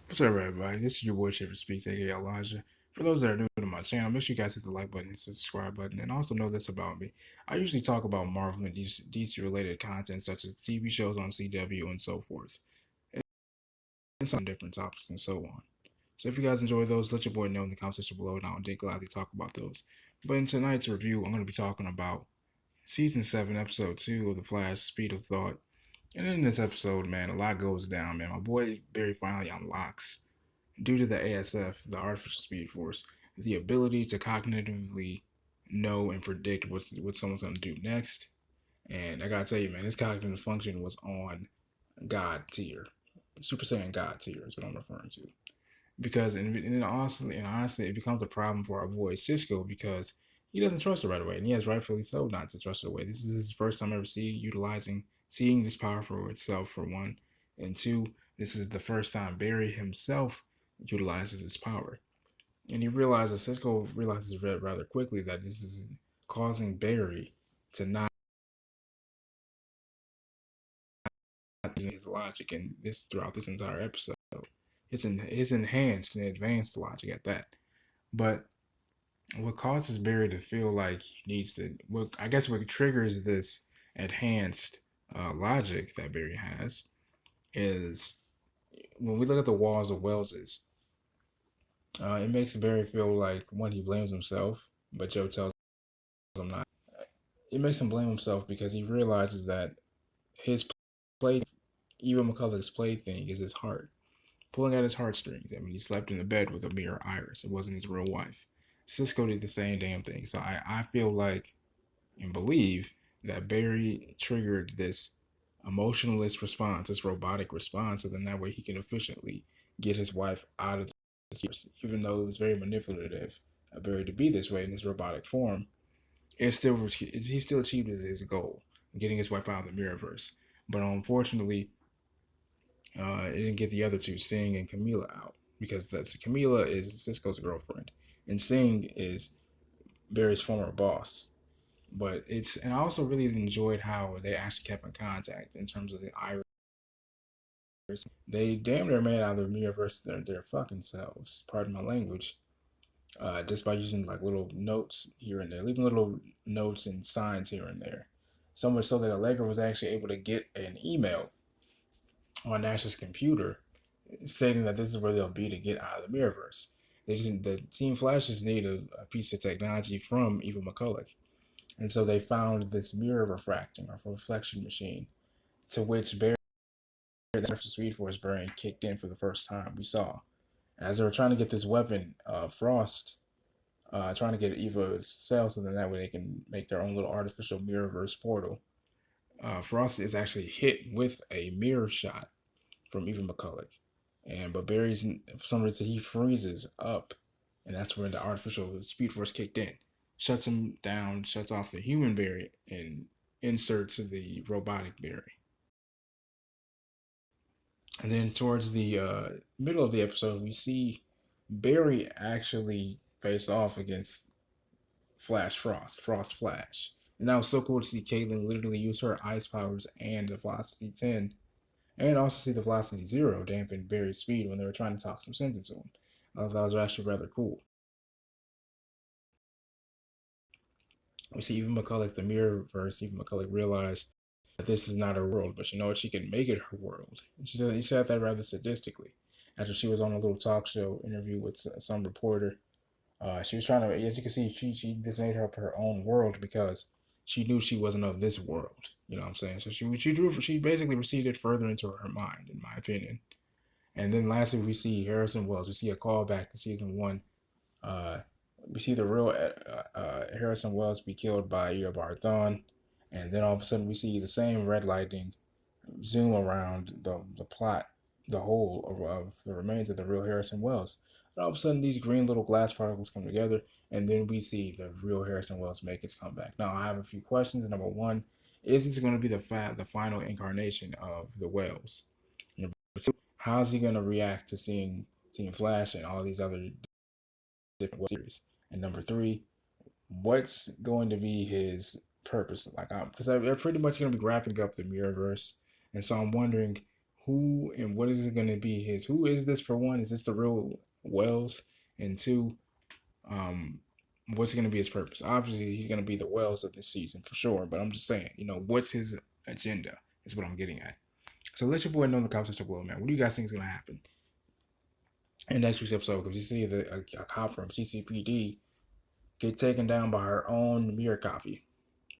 What's up, everybody? This is your boy Shiver Speaks, aka Elijah. For those that are new to my channel, make sure you guys hit the like button, hit the subscribe button, and also know this about me. I usually talk about Marvel and DC related content, such as TV shows on CW and so forth, and some different topics and so on. So if you guys enjoy those, let your boy know in the comment section below, and I'll gladly talk about those. But in tonight's review, I'm going to be talking about Season 7, Episode 2 of The Flash, Speed of Thought. And in this episode, man, a lot goes down, man. My boy Barry finally unlocks, due to the ASF, the artificial speed force, the ability to cognitively know and predict what someone's gonna do next. And I gotta tell you, man, this cognitive function was on God tier, Super Saiyan God tier is what I'm referring to. Because honestly, it becomes a problem for our boy Cisco because he doesn't trust it right away, and he has rightfully so not to trust it away. This is his first time ever seeing this power for itself, for one, and two, this is the first time Barry himself utilizes his power, and Cisco realizes rather quickly that this is causing Barry to not use his logic, and this throughout this entire episode, it's enhanced and advanced logic at that, but what causes Barry to feel like he needs to, what triggers this enhanced logic that Barry has is when we look at the walls of Wells's, it makes Barry feel like one, he blames himself, but Joe tells him not. It makes him blame himself because he realizes that his play, even McCulloch's plaything, is his heart, pulling at his heartstrings. I mean, he slept in the bed with a mirror Iris. It wasn't his real wife. Cisco did the same damn thing. So I feel like and believe that Barry triggered this emotionless response, this robotic response, so then that way he can efficiently get his wife out of this. Even though it was very manipulative of Barry to be this way in this robotic form, he still achieved his goal, getting his wife out of the mirrorverse. But unfortunately, it didn't get the other two, Singh and Camila, out because Camila is Cisco's girlfriend, and Singh is Barry's former boss. But and I also really enjoyed how they actually kept in contact in terms of the Iris. They damn near made out of the Mirrorverse their fucking selves. Pardon my language. Just by using like little notes here and there, leaving little notes and signs here and there. So much so that Allegra was actually able to get an email on Nash's computer stating that this is where they'll be to get out of the Mirrorverse. The Team Flashes need a piece of technology from Eva McCulloch. And so they found this mirror refracting or reflection machine, to which Barry, the Speed Force brain kicked in for the first time. We saw as they were trying to get this weapon, Frost, trying to get Eva's cell so that way they can make their own little artificial mirrorverse portal. Frost is actually hit with a mirror shot from Eva McCulloch, but Barry's, for some reason, he freezes up, and that's when the artificial Speed Force kicked in, shuts him down, shuts off the human Barry, and inserts the robotic Barry. And then towards the middle of the episode, we see Barry actually face off against Frost Flash. And that was so cool to see Caitlin literally use her ice powers and the Velocity 10, and also see the Velocity 0 dampen Barry's speed when they were trying to talk some sense into him. That was actually rather cool. We see even McCulloch, the Mirrorverse, even McCulloch realized that this is not her world, but you know what? She can make it her world. He said that rather sadistically after she was on a little talk show interview with some reporter. She was trying to, as you can see, she just made her own world because she knew she wasn't of this world. You know what I'm saying? So she basically receded further into her mind, in my opinion. And then lastly, we see Harrison Wells. We see a callback to season one. Uh, we see the real Harrison Wells be killed by Eobard Thawne, and then all of a sudden we see the same red lightning zoom around the plot, the whole of the remains of the real Harrison Wells. And all of a sudden these green little glass particles come together, and then we see the real Harrison Wells make his comeback. Now I have a few questions. Number one, is this going to be the final incarnation of the Wells? Number two, how's he going to react to seeing Team Flash and all these other different series? And number three, what's going to be his purpose? Like, because they're pretty much going to be wrapping up the Mirrorverse, and so I'm wondering who and what is it going to be his? Who is this for one? Is this the real Wells? And two, what's going to be his purpose? Obviously, he's going to be the Wells of this season for sure. But I'm just saying, what's his agenda? Is what I'm getting at. So let your boy know in the comment section below, man. What do you guys think is going to happen in next week's episode? Because you see a cop from CCPD get taken down by her own mirror copy.